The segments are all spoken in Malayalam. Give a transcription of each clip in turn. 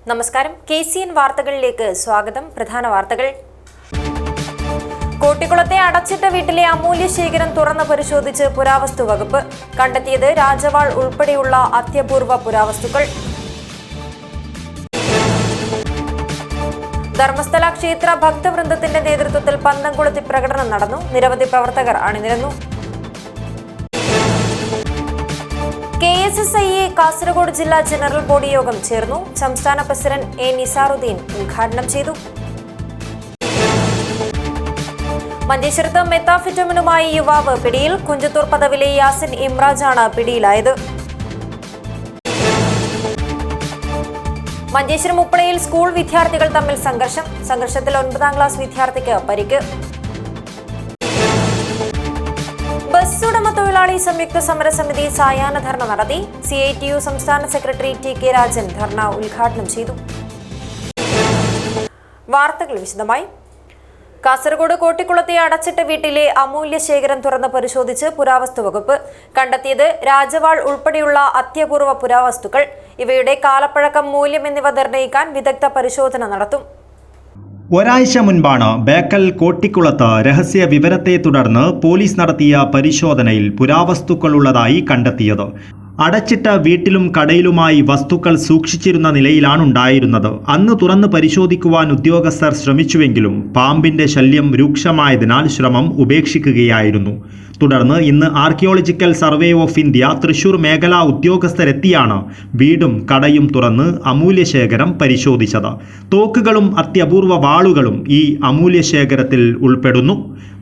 നമസ്കാരം. KCN വാർത്തകളിലേക്ക് സ്വാഗതം. പ്രധാന വാർത്തകൾ. കോട്ടിക്കുളത്തെ അടച്ചിട്ട വീട്ടിലെ അമൂല്യ ശേഖരം തുറന്ന് പരിശോധിച്ച് പുരാവസ്തു വകുപ്പ്. കണ്ടെത്തിയത് രാജവാൾ ഉൾപ്പെടെയുള്ള അത്യപൂർവ പുരാവസ്തുക്കൾ. ധർമ്മസ്ഥല ക്ഷേത്ര ഭക്തവൃന്ദത്തിന്റെ നേതൃത്വത്തിൽ പന്തംകുളത്തിൽ പ്രകടനം നടന്നു. നിരവധി പ്രവർത്തകർ അണിനിരന്നു. KSSIA കാസർഗോഡ് ജില്ലാ ജനറൽ ബോഡി യോഗം ചേർന്നു. സംസ്ഥാന പ്രസിഡന്റ് A. നിസാറുദ്ദീൻ ഉദ്ഘാടനം ചെയ്തു. മഞ്ചേശ്വരത്ത് മെത്താഫെറ്റമിനുമായി യുവാവ് പിടിയിൽ. കുഞ്ചത്തൂർ പദവിലെ യാസിൻ ഇമ്രാജാണ് പിടിയിലായത്. മഞ്ചേശ്വരം ഉപ്പളയിൽ സ്കൂൾ വിദ്യാർത്ഥികൾ തമ്മിൽ സംഘർഷത്തിൽ 9ാം ക്ലാസ് വിദ്യാർത്ഥിക്ക് പരിക്ക്. ബസ് ഉടമ തൊഴിലാളി സംയുക്ത സമരസമിതി സായാഹ്ന ധർണ നടത്തി. CITU സംസ്ഥാന സെക്രട്ടറി TK രാജൻ ധർണ ഉദ്ഘാടനം ചെയ്തു. വാർത്തകൾ വിശദമായി. കാസർഗോഡ് കോട്ടിക്കുളത്തെ അടച്ചിട്ട വീട്ടിലെ അമൂല്യ ശേഖരം തുറന്ന് പരിശോധിച്ച് പുരാവസ്തു വകുപ്പ്. കണ്ടെത്തിയത് രാജവാൾ ഉൾപ്പെടെയുള്ള അത്യപൂർവ പുരാവസ്തുക്കൾ. ഇവയുടെ കാലപ്പഴക്കം, മൂല്യം എന്നിവ നിർണ്ണയിക്കാൻ വിദഗ്ധ പരിശോധന നടത്തും. ഒരാഴ്ച മുൻപാണ് ബേക്കൽ കോട്ടിക്കുളത്ത് രഹസ്യ വിവരത്തെ തുടർന്ന് പോലീസ് നടത്തിയ പരിശോധനയിൽ പുരാവസ്തുക്കളുള്ളതായി കണ്ടെത്തിയത്. അടച്ചിട്ട വീട്ടിലും കടയിലുമായി വസ്തുക്കൾ സൂക്ഷിച്ചിരുന്ന നിലയിലാണുണ്ടായിരുന്നത്. അന്ന് തുറന്ന് പരിശോധിക്കുവാൻ ഉദ്യോഗസ്ഥർ ശ്രമിച്ചുവെങ്കിലും പാമ്പിന്റെ ശല്യം രൂക്ഷമായതിനാൽ ശ്രമം ഉപേക്ഷിക്കുകയായിരുന്നു. തുടർന്ന് ഇന്ന് archaeological survey of India Thrissur മേഖലാ ഉദ്യോഗസ്ഥരെത്തിയാണ് വീടും കടയും തുറന്ന് അമൂല്യശേഖരം പരിശോധിച്ചത്. തോക്കുകളും അത്യപൂർവ വാളുകളും ഈ അമൂല്യശേഖരത്തിൽ ഉൾപ്പെടുന്നു.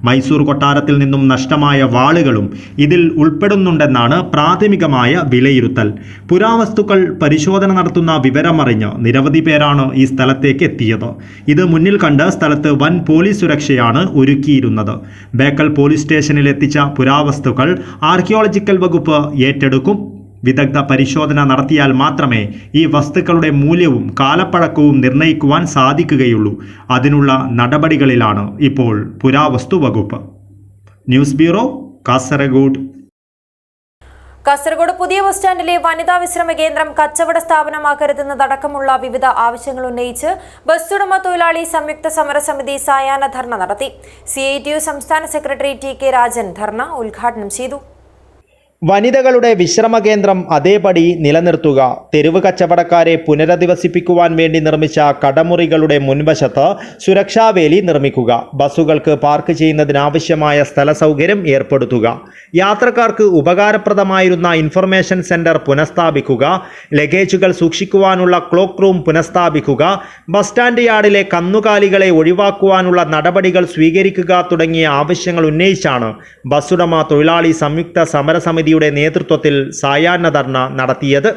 മൈസൂർ കൊട്ടാരത്തിൽ നിന്നും നഷ്ടമായ വാളുകളും ഇതിൽ ഉൾപ്പെടുന്നുണ്ടെന്നാണ് പ്രാഥമികമായ വിലയിരുത്തൽ. പുരാവസ്തുക്കൾ പരിശോധന നടത്തുന്ന വിവരമറിഞ്ഞ് നിരവധി പേരാണ് ഈ സ്ഥലത്തേക്ക് എത്തിയത്. ഇത് മുന്നിൽ കണ്ട് സ്ഥലത്ത് വൻ പോലീസ് സുരക്ഷയാണ് ഒരുക്കിയിരുന്നത്. ബേക്കൽ പോലീസ് സ്റ്റേഷനിൽ എത്തിച്ച പുരാവസ്തുക്കൾ ആർക്കിയോളജിക്കൽ വകുപ്പ് ഏറ്റെടുക്കും. വിദഗ്ധ പരിശോധന നടത്തിയാൽ മാത്രമേ ഈ വസ്തുക്കളുടെ മൂല്യവും കാലപ്പഴക്കവും നിർണ്ണയിക്കുവാൻ സാധിക്കുകയുള്ളൂ. അതിനുള്ള നടപടികളിലാണ് ഇപ്പോൾ പുരാവസ്തു വകുപ്പ്. News bureau, Kasaragod. കാസർഗോഡ് പുതിയ ബസ് സ്റ്റാൻഡിലെ വനിതാ വിശ്രമ കേന്ദ്രം കച്ചവട സ്ഥാപനമാക്കരുതെന്നതടക്കമുള്ള വിവിധ ആവശ്യങ്ങൾ ഉന്നയിച്ച് ബസ് ഉടമ തൊഴിലാളി സംയുക്ത സമരസമിതി സായാഹ്ന ധർണ നടത്തി. CITU സംസ്ഥാന സെക്രട്ടറി TK രാജൻ ധർണ ഉദ്ഘാടനം ചെയ്തു. വനിതകളുടെ വിശ്രമ കേന്ദ്രം അതേപടി നിലനിർത്തുക. തെരുവ് കച്ചവടക്കാരെ പുനരധിവസിപ്പിക്കുവാൻ വേണ്ടി നിർമ്മിച്ച കടമുറികളുടെ മുൻവശത്ത് സുരക്ഷാവേലി നിർമ്മിക്കുക. ബസ്സുകൾക്ക് പാർക്ക് ചെയ്യുന്നതിനാവശ്യമായ സ്ഥല സൗകര്യം ഏർപ്പെടുത്തുക. യാത്രക്കാർക്ക് ഉപകാരപ്രദമായിരുന്ന ഇൻഫർമേഷൻ സെന്റർ പുനഃസ്ഥാപിക്കുക. ലഗേജുകൾ സൂക്ഷിക്കുവാനുള്ള ക്ലോക്ക് റൂം പുനഃസ്ഥാപിക്കുക. ബസ് സ്റ്റാൻഡ് യാർഡിലെ കന്നുകാലികളെ ഒഴിവാക്കുവാനുള്ള നടപടികൾ സ്വീകരിക്കുക തുടങ്ങിയ ആവശ്യങ്ങൾ ഉന്നയിച്ചാണ് ബസ്സുടമ തൊഴിലാളി സംയുക്ത സമരസമിതി നേതൃത്വത്തിൽ സായാഹ്ന ധർണ നടത്തിയത്.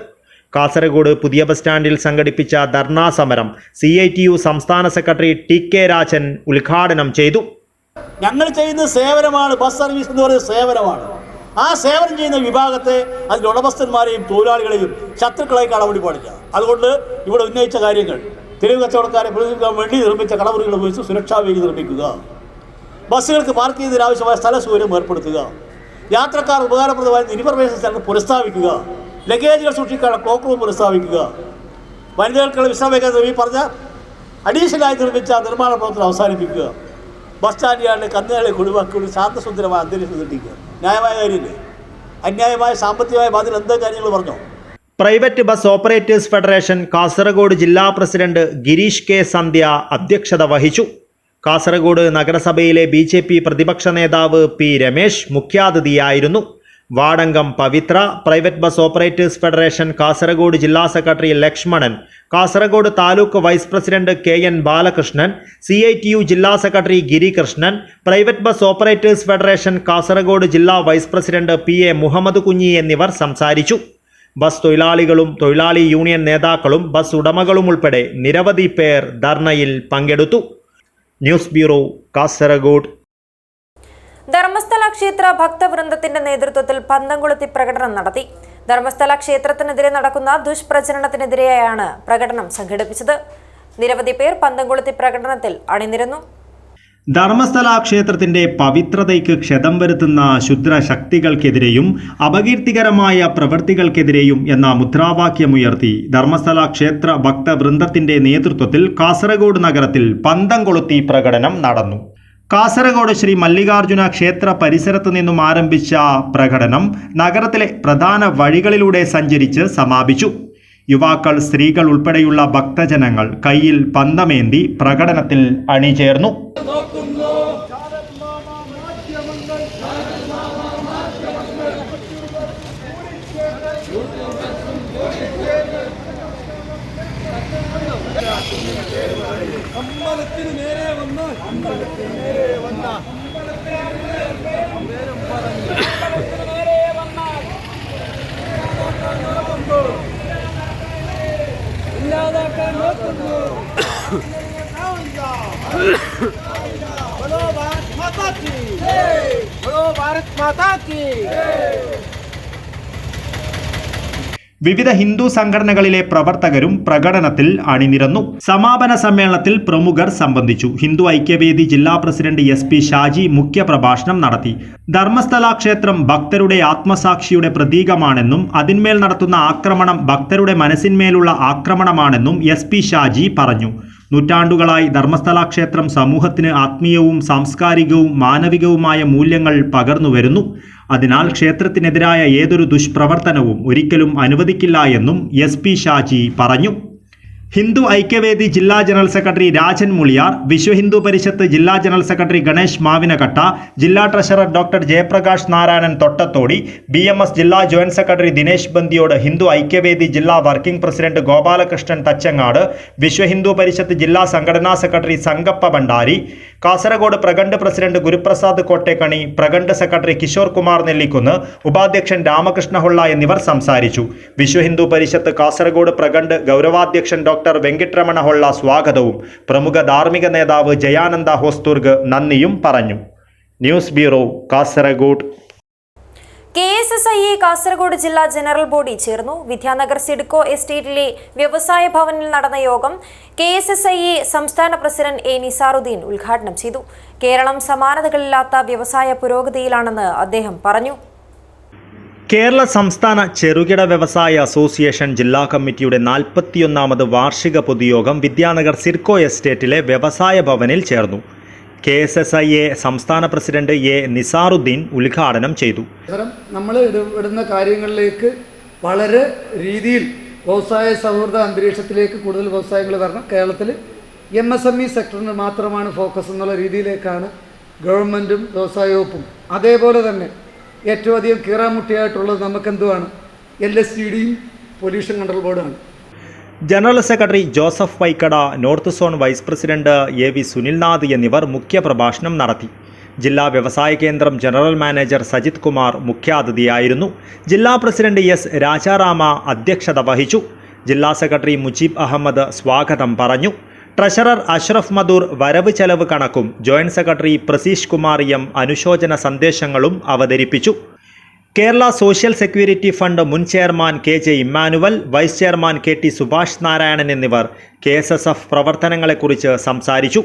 കാസർഗോഡ് പുതിയ ബസ് സ്റ്റാൻഡിൽ സംഘടിപ്പിച്ച ധർണാ സമരം CITU സംസ്ഥാന സെക്രട്ടറി TK രാജൻ ഉദ്ഘാടനം ചെയ്തു. ഞങ്ങൾ ചെയ്യുന്ന സേവനമാണ് ബസ് സർവീസ് എന്ന് പറയുന്ന സേവനമാണ്. ആ സേവനം ചെയ്യുന്ന വിഭാഗത്തെ, അതിൻ്റെ ഉടമസ്ഥന്മാരെയും തൊഴിലാളികളെയും ശത്രുക്കളെ കാണാൻ വേണ്ടി പാടില്ല. അതുകൊണ്ട് ഇവിടെ ഉന്നയിച്ച കാര്യങ്ങൾ, തെരുവ് കച്ചവടക്കാരെ പ്രതിനിധിക്കാൻ വേണ്ടി നിർമ്മിച്ച കടമുറികൾ ഉപയോഗിച്ച് സുരക്ഷാ വേലി നിർമ്മിക്കുക, ബസ്സുകൾക്ക് പാർക്ക് ചെയ്യുന്നതിനാവശ്യമായ സ്ഥല സൗകര്യം ഏർപ്പെടുത്തുക, യാത്രക്കാർ ഉപകാരപ്രദമായ ഇൻഫർമേഷൻ സെന്റർ പുനഃസ്ഥാപിക്കുക, ലഗേജുകൾ സൂക്ഷിക്കാനുള്ള ക്ലോക്ക് റൂം പുനഃസ്ഥാപിക്കുക, വനിതകൾക്കുള്ള വിശ്രമ കേന്ദ്രം ഈ പറഞ്ഞ അഡീഷണലായി നിർമ്മിച്ച നിർമ്മാണ പ്രവർത്തനം അവസാനിപ്പിക്കുക, ബസ് സ്റ്റാൻഡ് യാർഡിലെ കന്നുകാലികളെ ഒഴിവാക്കി ഒരു ശാന്തസുന്ദരമായ അന്തരീക്ഷം സൃഷ്ടിക്കുക. ന്യായമായ കാര്യമില്ലേ? അന്യായമായ സാമ്പത്തികമായ ബാധ്യത എന്താ കാര്യങ്ങൾ പറഞ്ഞോ? Private bus operators federation Kasaragod ജില്ലാ പ്രസിഡന്റ് ഗിരീഷ് K. സന്ധ്യ അധ്യക്ഷത വഹിച്ചു. കാസർഗോഡ് നഗരസഭയിലെ BJP പ്രതിപക്ഷ നേതാവ് P. രമേശ് മുഖ്യാതിഥിയായിരുന്നു. വാർഡംഗം Pavithra, private bus operators federation Kasaragod ജില്ലാ secretary Lakshmanan, Kasaragod taluk vice president KN Balakrishnan, CITU ജില്ലാ സെക്രട്ടറി Girikrishnan, private bus operators federation Kasaragod ജില്ലാ vice president PA Muhammad Kunhi എന്നിവർ സംസാരിച്ചു. ബസ് തൊഴിലാളികളും തൊഴിലാളി യൂണിയൻ നേതാക്കളും ബസ് ഉടമകളും ഉൾപ്പെടെ നിരവധി പേർ ധർണയിൽ പങ്കെടുത്തു. News bureau, Kasaragod. ധർമ്മസ്ഥല ക്ഷേത്ര ഭക്തവൃന്ദത്തിന്റെ നേതൃത്വത്തിൽ പന്തംകുളത്തിൽ പ്രകടനം നടത്തി. ധർമ്മസ്ഥല ക്ഷേത്രത്തിനെതിരെ നടക്കുന്ന ദുഷ്പ്രചരണത്തിനെതിരെയാണ് പ്രകടനം സംഘടിപ്പിച്ചത്. നിരവധി പേർ പന്തംകുളത്തിൽ പ്രകടനത്തിൽ അണിനിരന്നു. ധർമ്മസ്ഥല ക്ഷേത്രത്തിന്റെ പവിത്രതയ്ക്ക് ക്ഷതം വരുത്തുന്ന ക്ഷുദ്ര ശക്തികൾക്കെതിരെയും അപകീർത്തികരമായ പ്രവൃത്തികൾക്കെതിരെയും എന്ന മുദ്രാവാക്യമുയർത്തി ധർമ്മസ്ഥല ക്ഷേത്ര ഭക്തവൃന്ദത്തിന്റെ നേതൃത്വത്തിൽ കാസർഗോഡ് നഗരത്തിൽ പന്തം കൊളുത്തി പ്രകടനം നടന്നു. കാസർഗോഡ് ശ്രീ മല്ലികാർജുന ക്ഷേത്ര പരിസരത്തു നിന്നും ആരംഭിച്ച പ്രകടനം നഗരത്തിലെ പ്രധാന വഴികളിലൂടെ സഞ്ചരിച്ച് സമാപിച്ചു. യുവാക്കൾ, സ്ത്രീകൾ ഉൾപ്പെടെയുള്ള ഭക്തജനങ്ങൾ കയ്യിൽ പന്തമേന്തി പ്രകടനത്തിൽ അണിചേർന്നു. അമ്പലത്തിന് നേരെ വന്ന ഇല്ലാതാക്കാൻ നോക്കുന്നു. ബോലോ ഭാരത് മാതാ കി ജയ്, ബോലോ ഭാരത് മാതാ കി ജയ്. വിവിധ ഹിന്ദു സംഘടനകളിലെ പ്രവർത്തകരും പ്രകടനത്തിൽ അണിനിരന്നു. സമാപന സമ്മേളനത്തിൽ പ്രമുഖർ സംബന്ധിച്ചു. ഹിന്ദു ഐക്യവേദി ജില്ലാ പ്രസിഡന്റ് SP ഷാജി മുഖ്യപ്രഭാഷണം നടത്തി. ധർമ്മസ്ഥല ക്ഷേത്രം ഭക്തരുടെ ആത്മസാക്ഷിയുടെ പ്രതീകമാണെന്നും അതിന്മേൽ നടത്തുന്ന ആക്രമണം ഭക്തരുടെ മനസ്സിന്മേലുള്ള ആക്രമണമാണെന്നും SP ഷാജി പറഞ്ഞു. നൂറ്റാണ്ടുകളായി ധർമ്മസ്ഥല ക്ഷേത്രം സമൂഹത്തിന് ആത്മീയവും സാംസ്കാരികവും മാനവികവുമായ മൂല്യങ്ങൾ പകർന്നുവരുന്നു. അതിനാൽ ക്ഷേത്രത്തിനെതിരായ ഏതൊരു ദുഷ്പ്രവർത്തനവും ഒരിക്കലും അനുവദിക്കില്ല എന്നും SP ഷാജി പറഞ്ഞു. ഹിന്ദു ഐക്യവേദി ജില്ലാ ജനറൽ സെക്രട്ടറി രാജൻ മുളിയാർ, വിശ്വ ഹിന്ദു പരിഷത്ത് ജില്ലാ ജനറൽ സെക്രട്ടറി ഗണേഷ് മാവിനകട്ട, ജില്ലാ treasurer doctor Jayaprakash Narayanan Thottathody, BMS ജില്ലാ ജോയിന്റ് സെക്രട്ടറി ദിനേശ് ബന്ദിയോട്, ഹിന്ദു ഐക്യവേദി ജില്ലാ വർക്കിംഗ് പ്രസിഡന്റ് ഗോപാലകൃഷ്ണൻ തച്ചങ്ങാട്, വിശ്വ ഹിന്ദു പരിഷത്ത് ജില്ലാ സംഘടനാ സെക്രട്ടറി സംഗപ്പ ഭണ്ഡാരി, കാസർഗോഡ് പ്രഖണ്ഡ് പ്രസിഡന്റ് ഗുരുപ്രസാദ് കോട്ടേക്കണി, പ്രഖണ്ഡ് സെക്രട്ടറി കിഷോർ കുമാർ നെല്ലിക്കുന്ന്, ഉപാധ്യക്ഷൻ രാമകൃഷ്ണ ഹൊള്ള എന്നിവർ സംസാരിച്ചു. വിശ്വ ഹിന്ദു പരിഷത്ത് കാസർഗോഡ് പ്രഖണ്ഡ് ഗൗരവാധ്യക്ഷൻ ഡോക്ടർ വെങ്കിട്ടരമണ ഹൊള്ള സ്വാഗതവും പ്രമുഖ ധാർമ്മിക നേതാവ് ജയാനന്ദ ഹോസ്തുർഗ് നന്ദിയും പറഞ്ഞു. News bureau, Kasaragod. KSSIA Kasaragod ജില്ലാ ജനറൽ ബോഡി ചേർന്നു. വിദ്യാനഗർ സിഡ്കോ എസ്റ്റേറ്റിലെ വ്യവസായ ഭവനിൽ നടന്ന യോഗം KSSIA സംസ്ഥാന പ്രസിഡന്റ് A. നിസാറുദ്ദീൻ ഉദ്ഘാടനം ചെയ്തു. കേരളം സമാനതകളില്ലാത്ത വ്യവസായ പുരോഗതിയിലാണെന്ന് അദ്ദേഹം പറഞ്ഞു. കേരള സംസ്ഥാന ചെറുകിട വ്യവസായ അസോസിയേഷൻ ജില്ലാ കമ്മിറ്റിയുടെ 41ാമത് വാർഷിക പൊതുയോഗം വിദ്യാനഗർ സിഡ്കോ എസ്റ്റേറ്റിലെ വ്യവസായ ഭവനിൽ ചേർന്നു. KSSIA സംസ്ഥാന പ്രസിഡന്റ് A. നിസാറുദ്ദീൻ ഉദ്ഘാടനം ചെയ്തു. നമ്മൾ ഇടുന്ന കാര്യങ്ങളിലേക്ക് വളരെ രീതിയിൽ വ്യവസായ സൗഹൃദ അന്തരീക്ഷത്തിലേക്ക് കൂടുതൽ വ്യവസായങ്ങൾ വരണം. കേരളത്തിൽ MSME സെക്ടറിന് മാത്രമാണ് ഫോക്കസ് എന്നുള്ള രീതിയിലേക്കാണ് ഗവൺമെൻറ്റും വ്യവസായ വകുപ്പും. അതേപോലെ തന്നെ ഏറ്റവും അധികം കീറാമുട്ടിയായിട്ടുള്ളത് നമുക്കെന്തുവാണ്? LSTDയും പൊല്യൂഷൻ കൺട്രോൾ ബോർഡാണ്. General secretary Joseph Vaikkada, north zone vice president AV Sunilnath എന്നിവർ മുഖ്യപ്രഭാഷണം നടത്തി. ജില്ലാ വ്യവസായ കേന്ദ്രം ജനറൽ മാനേജർ സജിത് കുമാർ മുഖ്യാതിഥിയായിരുന്നു. ജില്ലാ പ്രസിഡന്റ് S. രാജാറാമ അധ്യക്ഷത വഹിച്ചു. ജില്ലാ സെക്രട്ടറി മുജീബ് അഹമ്മദ് സ്വാഗതം പറഞ്ഞു. ട്രഷറർ അഷ്റഫ് മദൂർ വരവ് ചെലവ് കണക്കും joint secretary Praseesh Kumar M. അനുശോചന സന്ദേശങ്ങളും അവതരിപ്പിച്ചു. കേരള സോഷ്യൽ സെക്യൂരിറ്റി ഫണ്ട് മുൻ chairman KJ Emmanuel, vice chairman KT Subhash Narayanan എന്നിവർ KSSF പ്രവർത്തനങ്ങളെക്കുറിച്ച് സംസാരിച്ചു.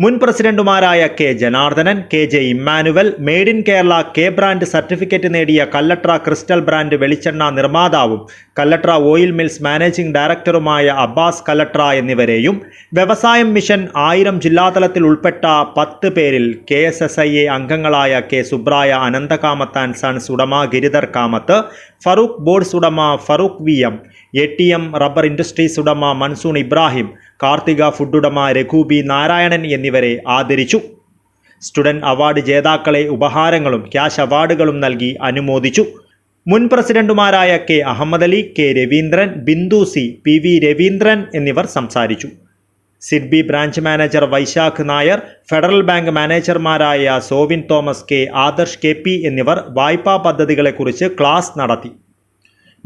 മുൻ പ്രസിഡന്റുമാരായ K. Janardhanan, KJ Emmanuel, made in Kerala K brand certificate നേടിയ കല്ലട്ര ക്രിസ്റ്റൽ ബ്രാൻഡ് വെളിച്ചെണ്ണ നിർമ്മാതാവും കല്ലട്ര ഓയിൽ മിൽസ് മാനേജിംഗ് ഡയറക്ടറുമായ അബ്ബാസ് കല്ലട്ര എന്നിവരെയും വ്യവസായം മിഷൻ 1000 ജില്ലാതലത്തിൽ ഉൾപ്പെട്ട 10 പേരിൽ KSSIA അംഗങ്ങളായ K. Subraya, Ananthakamath and sons ഉടമ ഗിരിധർ കാമത്ത്, ഫറൂഖ് ബോർഡ്സ് ഉടമ Farooq VM, ATM rubber industries ഉടമ മൻസൂൺ ഇബ്രാഹിം, കാർത്തിക ഫുഡ് ഉടമ രഘു B. നാരായണൻ എന്നിവരെ ആദരിച്ചു. സ്റ്റുഡന്റ് അവാർഡ് ജേതാക്കളെ ഉപഹാരങ്ങളും ക്യാഷ് അവാർഡുകളും നൽകി അനുമോദിച്ചു. മുൻ പ്രസിഡന്റുമാരായ K. Ahmed Ali, K. Raveendran, Bindu C, PV Raveendran എന്നിവർ സംസാരിച്ചു. സിഡ്ബി ബ്രാഞ്ച് മാനേജർ വൈശാഖ് നായർ, ഫെഡറൽ ബാങ്ക് മാനേജർമാരായ സോവിൻ തോമസ് K, ആദർശ് KP എന്നിവർ വായ്പാ പദ്ധതികളെക്കുറിച്ച് ക്ലാസ് നടത്തി.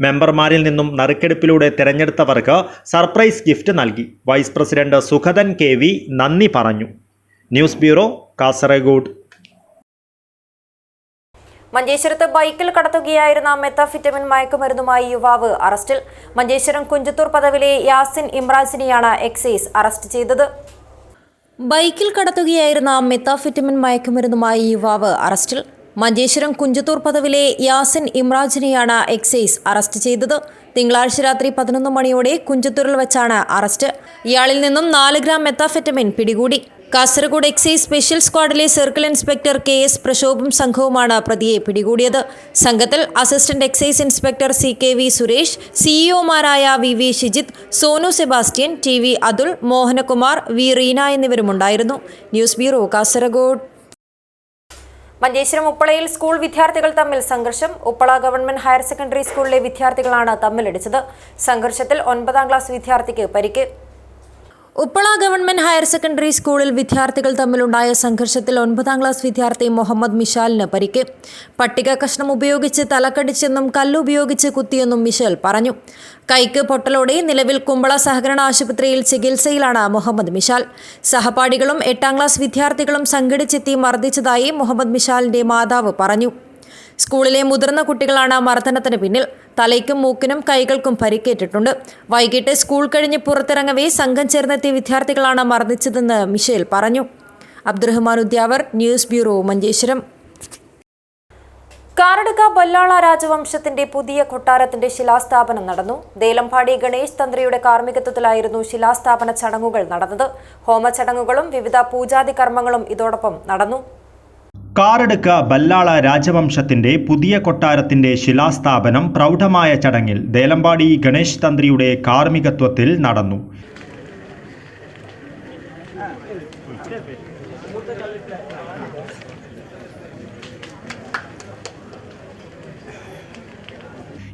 മെമ്പർമാരിൽ നിന്നും നറുക്കെടുപ്പിലൂടെ തിരഞ്ഞെടുത്തവർക്ക് സർപ്രൈസ് ഗിഫ്റ്റ് നൽകി. വൈസ് പ്രസിഡന്റ് സുഖദൻ KV നന്ദി പറഞ്ഞു. News bureau, Kasaragod. മഞ്ചേശ്വരത്ത് ബൈക്കിൽ കടത്തുകയായിരുന്ന മെത്താഫിറ്റമിൻ മയക്കുമരുന്നുമായി യുവാവ് അറസ്റ്റിൽ. മഞ്ചേശ്വരം കുഞ്ചത്തൂർ പദവിലെ യാസിൻ ഇമ്രാജിനെയാണ് എക്സൈസ് അറസ്റ്റ് ചെയ്തത്. ബൈക്കിൽ കടത്തുകയായിരുന്ന മെത്താഫെറ്റമിൻ മയക്കുമരുന്നുമായി യുവാവ് അറസ്റ്റിൽ. മഞ്ചേശ്വരം കുഞ്ചത്തൂർ പദവിലെ യാസിൻ ഇമ്രാജിനെയാണ് എക്സൈസ് അറസ്റ്റ് ചെയ്തത്. തിങ്കളാഴ്ച രാത്രി 11 മണിയോടെ കുഞ്ചത്തൂരിൽ വെച്ചാണ് അറസ്റ്റ്. ഇയാളിൽ നിന്നും 4 ഗ്രാം മെത്താഫെറ്റമിൻ പിടികൂടി. കാസർഗോഡ് എക്സൈസ് സ്പെഷ്യൽ സ്ക്വാഡിലെ സർക്കിൾ ഇൻസ്പെക്ടർ KS പ്രശോഭും സംഘവുമാണ് പ്രതിയെ പിടികൂടിയത്. സംഘത്തിൽ assistant excise inspector CKV Suresh, സിഇഒമാരായ VV Shijith, Sonu Sebastian, TV Athul, Mohanakumar, V Reena എന്നിവരുമുണ്ടായിരുന്നു. News bureau, Kasaragod. മഞ്ചേശ്വരം ഉപ്പളയിൽ സ്കൂൾ വിദ്യാർത്ഥികൾ തമ്മിൽ സംഘർഷം. ഉപ്പള ഗവൺമെന്റ് ഹയർ സെക്കൻഡറി സ്കൂളിലെ വിദ്യാർത്ഥികളാണ് തമ്മിലടിച്ചത്. സംഘർഷത്തിൽ 9ാം ക്ലാസ് വിദ്യാർത്ഥിക്ക് പരിക്ക്. ഉപ്പള ഗവൺമെന്റ് ഹയർ സെക്കൻഡറി സ്കൂളിൽ വിദ്യാർത്ഥികൾ തമ്മിലുണ്ടായ സംഘർഷത്തിൽ 9ാം ക്ലാസ് വിദ്യാർത്ഥി മുഹമ്മദ് മിഷാലിന് പരിക്ക്. പട്ടിക കഷ്ണം ഉപയോഗിച്ച് തലക്കടിച്ചെന്നും കല്ലുപയോഗിച്ച് കുത്തിയെന്നും മിഷേൽ പറഞ്ഞു. കൈക്ക് പൊട്ടലോടെ നിലവിൽ കുമ്പള സഹകരണ ആശുപത്രിയിൽ ചികിത്സയിലാണ് മുഹമ്മദ് മിഷാൽ. സഹപാഠികളും 8ാം ക്ലാസ് വിദ്യാർത്ഥികളും സംഘടിച്ചെത്തി മർദ്ദിച്ചതായി മുഹമ്മദ് മിഷാലിന്റെ മാതാവ് പറഞ്ഞു. സ്കൂളിലെ മുതിർന്ന കുട്ടികളാണ് മർദ്ദനത്തിന് പിന്നിൽ. തലയ്ക്കും മൂക്കിനും കൈകൾക്കും പരിക്കേറ്റിട്ടുണ്ട്. വൈകിട്ട് സ്കൂൾ കഴിഞ്ഞ് പുറത്തിറങ്ങവേ സംഘം ചേർന്നെത്തിയ വിദ്യാർത്ഥികളാണ് മർദ്ദിച്ചതെന്ന് മിഷേൽ പറഞ്ഞു. Abdurahman Udyavar, news bureau, Manjeshwaram. കാറടുക്ക ബല്ലാള രാജവംശത്തിന്റെ പുതിയ കൊട്ടാരത്തിന്റെ ശിലാസ്ഥാപനം നടന്നു. ദേലമ്പാടി ഗണേശ് തന്ത്രിയുടെ കാർമ്മികത്വത്തിലായിരുന്നു ശിലാസ്ഥാപന ചടങ്ങുകൾ നടന്നത്. ഹോമചടങ്ങുകളും വിവിധ പൂജാതി കർമ്മങ്ങളും ഇതോടൊപ്പം നടന്നു. കാറടുക്ക ബല്ലാള രാജവംശത്തിന്റെ പുതിയ കൊട്ടാരത്തിന്റെ ശിലാസ്ഥാപനം പ്രൗഢമായ ചടങ്ങിൽ ദേലമ്പാടി ഗണേശ് തന്ത്രിയുടെ കാർമ്മികത്വത്തിൽ നടന്നു.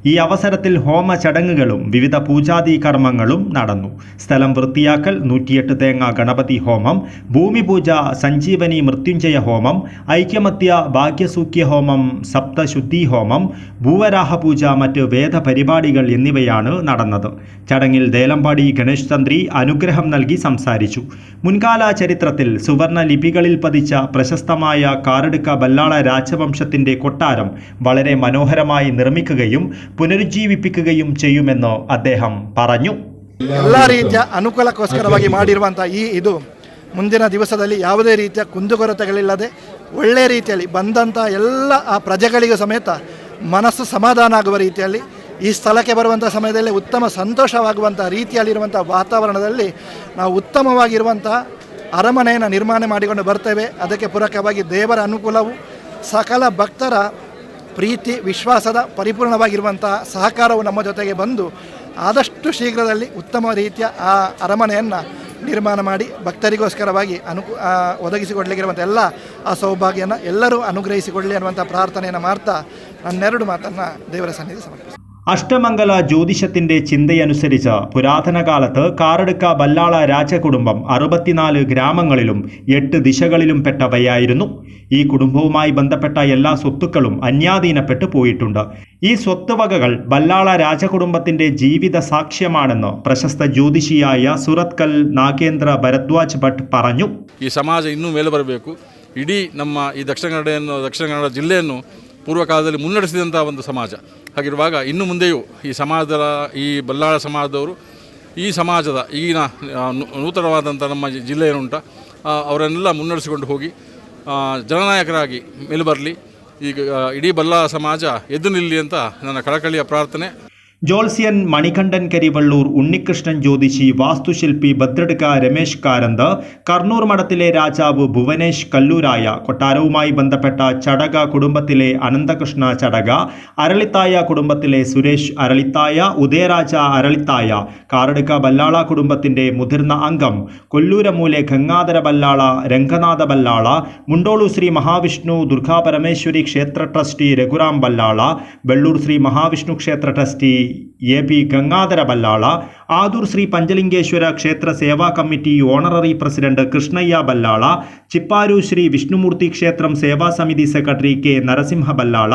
ഈ അവസരത്തിൽ ഹോമ ചടങ്ങുകളും വിവിധ പൂജാതി കർമ്മങ്ങളും നടന്നു. സ്ഥലം വൃത്തിയാക്കൽ, 108 തേങ്ങ ഗണപതി ഹോമം, ഭൂമിപൂജ, സഞ്ജീവനി മൃത്യുഞ്ജയ ഹോമം, ഐക്യമത്യ ഭാഗ്യസൂക്യ ഹോമം, സപ്തശുദ്ധി ഹോമം, ഭൂവരാഹ പൂജ, മറ്റ് വേദപരിപാടികൾ എന്നിവയാണ് നടന്നത്. ചടങ്ങിൽ ദേലമ്പാടി ഗണേശ് തന്ത്രി അനുഗ്രഹം നൽകി സംസാരിച്ചു. മുൻകാല ചരിത്രത്തിൽ സുവർണ ലിപികളിൽ പതിച്ച പ്രശസ്തമായ കാറടുക്ക ബല്ലാള രാജവംശത്തിന്റെ കൊട്ടാരം വളരെ മനോഹരമായി നിർമ്മിക്കുകയും പുനരുജ്ജീവിപ്പിക്കുകയും ചെയ്യുമെന്ന് അദ്ദേഹം പറഞ്ഞു. ಎಲ್ಲ ರೀತಿಯ ಅನುಕೂಲಕ್ಕೋಸ್ಕರವಾಗಿ ಮಾಡಿರುವಂಥ ಇದು ಮುಂದಿನ ದಿವಸದಲ್ಲಿ ಯಾವುದೇ ರೀತಿಯ ಕುಂದುಕೊರತೆಗಳಿಲ್ಲದೆ ಒಳ್ಳೆಯ ರೀತಿಯಲ್ಲಿ ಬಂದಂಥ ಎಲ್ಲ ಆ ಪ್ರಜೆಗಳಿಗೂ ಸಮೇತ ಮನಸ್ಸು ಸಮಾಧಾನ ಆಗುವ ರೀತಿಯಲ್ಲಿ ಈ ಸ್ಥಳಕ್ಕೆ ಬರುವಂಥ ಸಮಯದಲ್ಲಿ ಉತ್ತಮ ಸಂತೋಷವಾಗುವಂಥ ರೀತಿಯಲ್ಲಿರುವಂಥ ವಾತಾವರಣದಲ್ಲಿ ನಾವು ಉತ್ತಮವಾಗಿರುವಂಥ ಅರಮನೆಯನ್ನು ನಿರ್ಮಾಣ ಮಾಡಿಕೊಂಡು ಬರ್ತೇವೆ. ಅದಕ್ಕೆ ಪೂರಕವಾಗಿ ದೇವರ ಅನುಕೂಲವು ಸಕಲ ಭಕ್ತರ ಪ್ರೀತಿ ವಿಶ್ವಾಸದ ಪರಿಪೂರ್ಣವಾಗಿರುವಂಥ ಸಹಕಾರವು ನಮ್ಮ ಜೊತೆಗೆ ಬಂದು ಆದಷ್ಟು ಶೀಘ್ರದಲ್ಲಿ ಉತ್ತಮ ರೀತಿಯ ಆ ಅರಮನೆಯನ್ನು ನಿರ್ಮಾಣ ಮಾಡಿ ಭಕ್ತರಿಗೋಸ್ಕರವಾಗಿ ಒದಗಿಸಿಕೊಡಲಿಕ್ಕಿರುವಂಥ ಎಲ್ಲ ಆ ಸೌಭಾಗ್ಯನ ಎಲ್ಲರೂ ಅನುಗ್ರಹಿಸಿಕೊಳ್ಳಿ ಅನ್ನುವಂಥ ಪ್ರಾರ್ಥನೆಯನ್ನು ಮಾಡ್ತಾ ನನ್ನೆರಡು ಮಾತನ್ನು ದೇವರ ಸನ್ನಿಧಿ ಸಮರ್ಪಿಸಿ. അഷ്ടമംഗല ജ്യോതിഷത്തിന്റെ ചിന്തയനുസരിച്ച് പുരാതന കാലത്ത് കാറടുക്ക ബല്ലാള രാജകുടുംബം 64 ഗ്രാമങ്ങളിലും 8 ദിശകളിലും പെട്ടവയായിരുന്നു. ഈ കുടുംബവുമായി ബന്ധപ്പെട്ട എല്ലാ സ്വത്തുക്കളും അന്യാധീനപ്പെട്ടു പോയിട്ടുണ്ട്. ഈ സ്വത്തുവകകൾ ബല്ലാള രാജകുടുംബത്തിന്റെ ജീവിത സാക്ഷ്യമാണെന്ന് പ്രശസ്ത ജ്യോതിഷിയായ സുറത്കൽ നാഗേന്ദ്ര ഭരദ്വാജ് ഭട്ട് പറഞ്ഞു. ಈ ಸಮಾಜ ಇನ್ನೂ ಮೇಲೆ ಬರಬೇಕು. ಇಡೀ ನಮ್ಮ ಈ ದಕ್ಷಿಣ ಕನ್ನಡ ಜಿಲ್ಲೆಯನ್ನು ಪೂರ್ವಕಾಲದಲ್ಲಿ ಮುನ್ನಡೆಸಿದಂಥ ಒಂದು ಸಮಾಜ. ಹಾಗಿರುವಾಗ ಇನ್ನು ಮುಂದೆಯೂ ಈ ಸಮಾಜದ ಈ ಬಲ್ಲಾಳ ಸಮಾಜದವರು ಈ ಸಮಾಜದ ಈಗಿನ ನೂತನವಾದಂಥ ನಮ್ಮ ಜಿಲ್ಲೆ ಏನುಂಟ ಅವರನ್ನೆಲ್ಲ ಮುನ್ನಡೆಸಿಕೊಂಡು ಹೋಗಿ ಜನನಾಯಕರಾಗಿ ಮೇಲೆ ಬರಲಿ. ಈಗ ಇಡೀ ಬಲ್ಲಾಳ ಸಮಾಜ ಎದ್ದು ನಿಲ್ಲಿ ಅಂತ ನನ್ನ ಕಳಕಳಿಯ ಪ್ರಾರ್ಥನೆ. ജോത്സ്യൻ മണികണ്ഠൻ കരിവള്ളൂർ, ഉണ്ണികൃഷ്ണൻ ജ്യോതിഷി, വാസ്തുശില്പി ഭദ്രടുക്ക രമേശ് കാരന്ത്, കർണൂർ മഠത്തിലെ രാജാവ് ഭുവനേഷ് കല്ലൂരായ, കൊട്ടാരവുമായി ബന്ധപ്പെട്ട ചടക കുടുംബത്തിലെ അനന്തകൃഷ്ണ ചടക, അരളിത്തായ കുടുംബത്തിലെ സുരേഷ് അരളിത്തായ, ഉദയരാജ അരളിത്തായ, കാറടുക്ക ബല്ലാള കുടുംബത്തിന്റെ മുതിർന്ന അംഗം കൊല്ലൂരമൂലെ ഗംഗാധര ബല്ലാള, രംഗനാഥ ബല്ലാള, മുണ്ടോളു ശ്രീ മഹാവിഷ്ണു ദുർഗാപരമേശ്വരി ക്ഷേത്ര ട്രസ്റ്റി രഘുറാം ബല്ലാള, വെള്ളൂർ ശ്രീ മഹാവിഷ്ണു ക്ഷേത്ര ട്രസ്റ്റി AP ഗംഗാധര ബല്ലാള, ആദൂർ ശ്രീ പഞ്ചലിംഗേശ്വര ക്ഷേത്ര സേവാ committee honorary president Krishnaiah Ballala, Chipparu Shri Vishnumurthy ക്ഷേത്രം സേവാ സമിതി സെക്രട്ടറി K നരസിംഹ ബല്ലാള,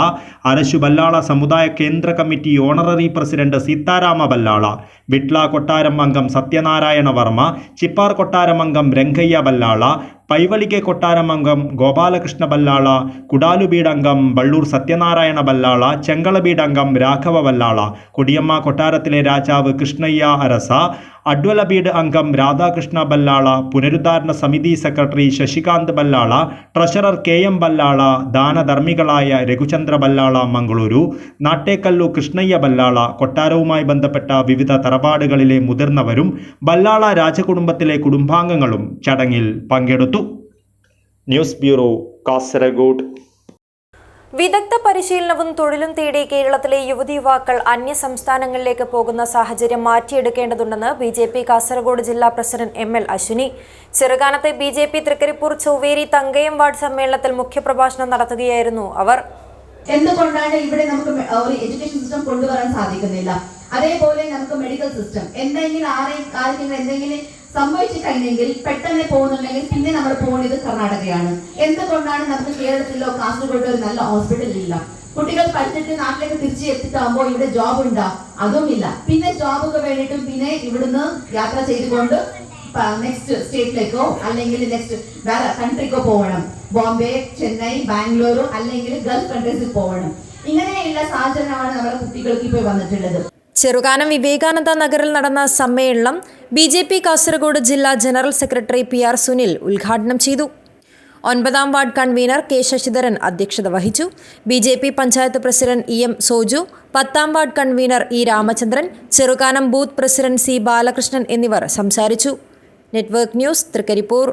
അരശു ബല്ലാള സമുദായ കേന്ദ്ര committee honorary president Seetharama Ballala, Bitla കൊട്ടാരം അംഗം സത്യനാരായണ വർമ്മ, ചിപ്പാർ കൊട്ടാരം അംഗം രംഗയ്യ ബല്ലാള, പൈവളികെ കൊട്ടാരം അംഗം ഗോപാലകൃഷ്ണ ബല്ലാള, കുടാലുബീഡ് അംഗം ബള്ളൂർ സത്യനാരായണ ബല്ലാള, ചെങ്കളബീഡ് അംഗം രാഘവ ബല്ലാള, കൊടിയമ്മ കൊട്ടാരത്തിലെ രാജാവ് കൃഷ്ണയ്യ അരസ, അഡ്വലബീഡ് അംഗം രാധാകൃഷ്ണ ബല്ലാള, പുനരുദ്ധാരണ സമിതി secretary Shashikanth Ballala, treasurer KM Ballala, ദാനധർമ്മികളായ രഘുചന്ദ്ര ബല്ലാള മംഗളൂരു, നാട്ടേക്കല്ലു കൃഷ്ണയ്യ ബല്ലാള, കൊട്ടാരവുമായി ബന്ധപ്പെട്ട വിവിധ തറവാടുകളിലെ മുതിർന്നവരും ബല്ലാള രാജകുടുംബത്തിലെ കുടുംബാംഗങ്ങളും ചടങ്ങിൽ പങ്കെടുത്തു. News bureau, Kasaragod. വിദഗ്ധ പരിശീലനവും തൊഴിലും തേടി കേരളത്തിലെ യുവതി-യുവാക്കൾ അന്യ സംസ്ഥാനങ്ങളിലേക്ക് പോകുന്ന സാഹചര്യം മാറ്റിയെടുക്കേണ്ടതുണ്ടെന്ന് BJP കാസർഗോഡ് ജില്ലാ പ്രസിഡന്റ് ML അശ്വിനി. ചെറുകാനത്തെ BJP തൃക്കരിപ്പൂർ ചൊവ്വേരി തങ്കയം വാർഡ് സമ്മേളനത്തിൽ മുഖ്യപ്രഭാഷണം നടത്തുകയായിരുന്നു അവർ. എന്തുകൊണ്ടാണ് ഇവിടെ നമുക്ക് ഒരു എഡ്യൂക്കേഷൻ സിസ്റ്റം കൊണ്ടുവരാൻ സാധിക്കുന്നില്ല? അതേപോലെ നമുക്ക് മെഡിക്കൽ സിസ്റ്റം എന്തെങ്കിലും ആരെങ്കിലും എന്തെങ്കിലും സംഭവിച്ചു കഴിഞ്ഞെങ്കിൽ പെട്ടെന്ന് പോകുന്നുണ്ടെങ്കിൽ പിന്നെ നമ്മൾ പോകുന്നത് കർണാടകയാണ്. എന്തുകൊണ്ടാണ് നമുക്ക് കേരളത്തിലോ കാസർഗോഡോ ഒരു നല്ല ഹോസ്പിറ്റൽ ഇല്ല? കുട്ടികൾ പഠിച്ചിട്ട് നാട്ടിലേക്ക് തിരിച്ചു എത്തിട്ടാകുമ്പോൾ ഇവിടെ ജോബ് ഉണ്ടോ? അതുമില്ല. പിന്നെ ജോബൊക്കെ വേണ്ടിയിട്ടും പിന്നെ ഇവിടുന്ന് യാത്ര ചെയ്തുകൊണ്ട് നെക്സ്റ്റ് സ്റ്റേറ്റിലേക്കോ അല്ലെങ്കിൽ നെക്സ്റ്റ് വേറെ കൺട്രിക്കോ പോകണം. ബോംബെ, ചെന്നൈ, ബാംഗ്ലൂരു അല്ലെങ്കിൽ ഗൾഫ് കൺട്രീസിൽ പോകണം. ഇങ്ങനെയുള്ള സാഹചര്യമാണ് നമ്മുടെ കുട്ടികൾക്ക് ഇപ്പോൾ വന്നിട്ടുള്ളത്. ചെറുകാനം വിവേകാനന്ദ നഗറിൽ നടന്ന സമ്മേളനം BJP കാസർഗോഡ് ജില്ലാ ജനറൽ സെക്രട്ടറി PR സുനിൽ ഉദ്ഘാടനം ചെയ്തു. 9ാം വാർഡ് കൺവീനർ K ശശിധരൻ അധ്യക്ഷത വഹിച്ചു. BJP panchayat president EM Soju, 10ാം ward convener E Ramachandran, Cherukanam booth president C Balakrishnan എന്നിവർ സംസാരിച്ചു. Network news, Trikaripur.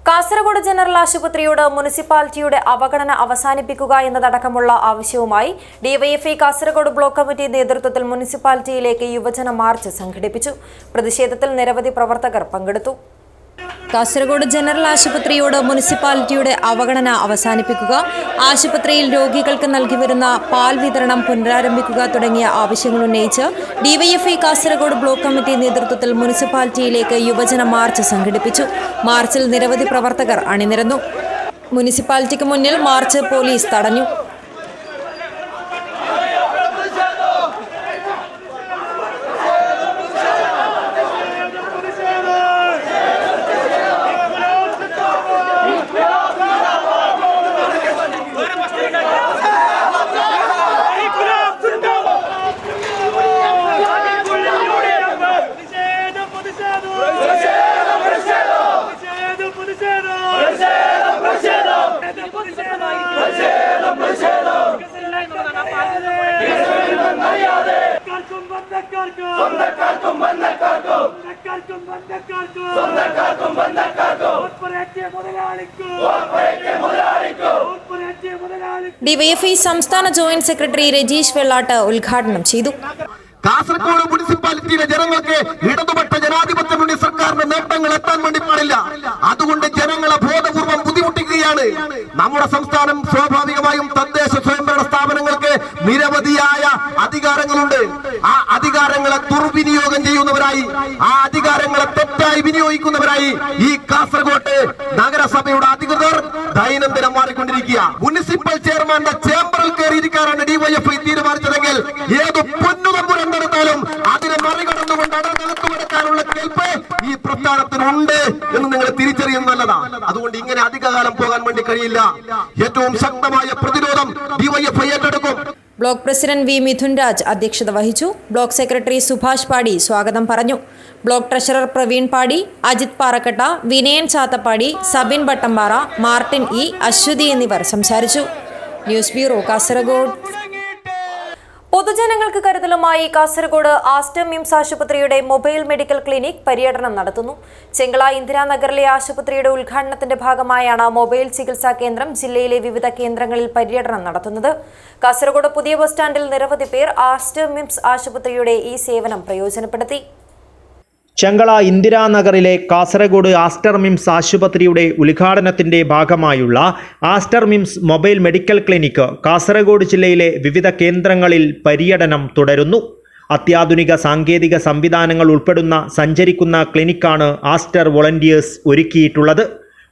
Kasaragod general ആശുപത്രിയോട് മുനിസിപ്പാലിറ്റിയുടെ അവഗണന അവസാനിപ്പിക്കുക എന്നതടക്കമുള്ള ആവശ്യവുമായി DYFI കാസർഗോഡ് ബ്ലോക്ക് കമ്മിറ്റി നേതൃത്വത്തിൽ മുനിസിപ്പാലിറ്റിയിലേക്ക് യുവജന മാർച്ച് സംഘടിപ്പിച്ചു. പ്രതിഷേധത്തിൽ നിരവധി പ്രവർത്തകർ പങ്കെടുത്തു. കാസർഗോഡ് ജനറൽ ആശുപത്രിയോട് മുനിസിപ്പാലിറ്റിയുടെ അവഗണന അവസാനിപ്പിക്കുക, ആശുപത്രിയിൽ രോഗികൾക്ക് നൽകിവരുന്ന പാൽ വിതരണം പുനരാരംഭിക്കുക തുടങ്ങിയ ആവശ്യങ്ങൾ ഉന്നയിച്ച് DYFI കാസർഗോഡ് ബ്ലോക്ക് കമ്മിറ്റി നേതൃത്വത്തിൽ മുനിസിപ്പാലിറ്റിയിലേക്ക് യുവജന മാർച്ച് സംഘടിപ്പിച്ചു. മാർച്ചിൽ നിരവധി പ്രവർത്തകർ അണിനിരന്നു. മുനിസിപ്പാലിറ്റിക്ക് മുന്നിൽ മാർച്ച് പോലീസ് തടഞ്ഞു. DYFI സംസ്ഥാന ജോയിന്റ് സെക്രട്ടറി രജീഷ് വെള്ളാട്ട് ഉദ്ഘാടനം ചെയ്തു. കാസർഗോഡ് മുനിസിപ്പാലിറ്റിയിലെ ജനങ്ങൾക്ക് ഇടതുപക്ഷ ജനാധിപത്യ മുന്നണി സർക്കാരിന്റെ നേട്ടങ്ങൾ എത്താൻ വേണ്ടി പാടില്ല. അതുകൊണ്ട് ജനങ്ങളെ ബോധപൂർവം ബുദ്ധിമുട്ടിക്കുകയാണ്. നമ്മുടെ സംസ്ഥാനം സ്വാഭാവികമായും തദ്ദേശ സ്വയംഭരണ സ്ഥാപനങ്ങൾക്ക് നിരവധിയായ അധികാരങ്ങളുണ്ട്. ആ അധികാരങ്ങളെ ദുർവിനിയോഗം ചെയ്യുന്നവരായി, ആ അധികാരങ്ങളെ തെറ്റായി വിനിയോഗിക്കുന്നവരായി ഈ കാസർഗോഡ് നഗരസഭയുടെ അധികൃതർ ദൈനംദിനം മാറിക്കൊണ്ടിരിക്കുക. മുനിസിപ്പൽ ചെയർമാന്റെ ചേംബറിൽ കയറിയിരിക്കാനാണ് DYFI തീരുമാനിച്ചതെങ്കിൽ ഏത് പൊന്നുതമ്പുരം നടത്താലും അതിനെ മറികടന്നുകൊണ്ട് അടകലത്ത് കൊടുക്കാനുള്ള കേൾപ്പ് ഈ പ്രസ്ഥാനത്തിനുണ്ട് എന്ന് നിങ്ങൾ തിരിച്ചറിയുന്നത് നല്ലതാണ്. അതുകൊണ്ട് ഇങ്ങനെ അധികകാലം പോകാൻ വേണ്ടി കഴിയില്ല. ഏറ്റവും ശക്തമായ പ്രതിരോധം DYFI ഏറ്റെടുക്കും. Block president V Mithun Raj അധ്യക്ഷത വഹിച്ചു. ബ്ലോക്ക് സെക്രട്ടറി സുഭാഷ് പാടി സ്വാഗതം പറഞ്ഞു. ബ്ലോക്ക് ട്രഷറർ പ്രവീൺ പാടി, അജിത് പാറക്കട്ട, വിനയൻ ചാത്തപ്പാടി, സബിൻ ബട്ടമ്പാറ, മാർട്ടിൻ E, അശ്വതി എന്നിവർ സംസാരിച്ചു. News bureau, Kasaragod. പൊതുജനങ്ങൾക്ക് കരുതലുമായി കാസർഗോഡ് ആസ്റ്റർ മിംസ് ആശുപത്രിയുടെ മൊബൈൽ മെഡിക്കൽ ക്ലിനിക് പര്യടനം നടത്തുന്നു. ചെങ്കള ഇന്ദിരാനഗറിലെ ആശുപത്രിയുടെ ഉദ്ഘാടനത്തിന്റെ ഭാഗമായാണ് മൊബൈൽ ചികിത്സാ കേന്ദ്രം ജില്ലയിലെ വിവിധ കേന്ദ്രങ്ങളിൽ പര്യടനം നടത്തുന്നത്. കാസർഗോഡ് പുതിയ ബസ് സ്റ്റാൻഡിൽ നിരവധി പേർ ആസ്റ്റർ മിംസ് ആശുപത്രിയുടെ ഈ സേവനം പ്രയോജനപ്പെടുത്തി. ചെങ്കള ഇന്ദിരാനഗറിലെ കാസർഗോഡ് ആസ്റ്റർ മിംസ് ആശുപത്രിയുടെ ഉദ്ഘാടനത്തിന്റെ ഭാഗമായുള്ള Aster MIMS mobile medical clinic Kasaragod ജില്ലയിലെ വിവിധ കേന്ദ്രങ്ങളിൽ പര്യടനം തുടരുന്നു. അത്യാധുനിക സാങ്കേതിക സംവിധാനങ്ങൾ ഉൾപ്പെടുന്ന സഞ്ചരിക്കുന്ന ക്ലിനിക്കാണ് ആസ്റ്റർ വോളണ്ടിയേഴ്സ് ഒരുക്കിയിട്ടുള്ളത്.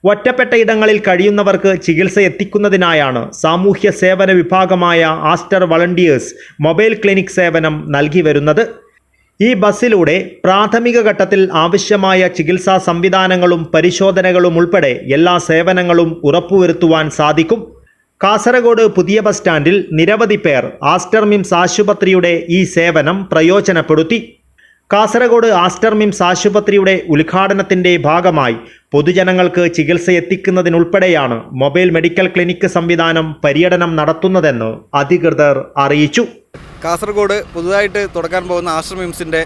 ഒറ്റപ്പെട്ട ഇടങ്ങളിൽ കഴിയുന്നവർക്ക് ചികിത്സ എത്തിക്കുന്നതിനായാണ് സാമൂഹ്യ സേവന വിഭാഗമായ ആസ്റ്റർ വോളണ്ടിയേഴ്സ് മൊബൈൽ ക്ലിനിക് സേവനം നൽകി വരുന്നത്. ഈ ബസ്സിലൂടെ പ്രാഥമിക ഘട്ടത്തിൽ ആവശ്യമായ ചികിത്സാ സംവിധാനങ്ങളും പരിശോധനകളും ഉൾപ്പെടെ എല്ലാ സേവനങ്ങളും ഉറപ്പുവരുത്തുവാൻ സാധിക്കും. കാസർഗോഡ് പുതിയ ബസ് സ്റ്റാൻഡിൽ നിരവധി പേർ ആസ്റ്റർ മിംസ് ആശുപത്രിയുടെ ഈ സേവനം പ്രയോജനപ്പെടുത്തി. കാസർഗോഡ് ആസ്റ്റർ മിംസ് ആശുപത്രിയുടെ ഉദ്ഘാടനത്തിന്റെ ഭാഗമായി പൊതുജനങ്ങൾക്ക് ചികിത്സ എത്തിക്കുന്നതിനുൾപ്പെടെയാണ് മൊബൈൽ മെഡിക്കൽ ക്ലിനിക്ക് സംവിധാനം പര്യടനം നടത്തുന്നതെന്ന് അധികൃതർ അറിയിച്ചു. കാസർഗോഡ് പുതുതായിട്ട് തുടങ്ങാൻ പോകുന്ന ആസ്റ്റർ മിംസിൻ്റെ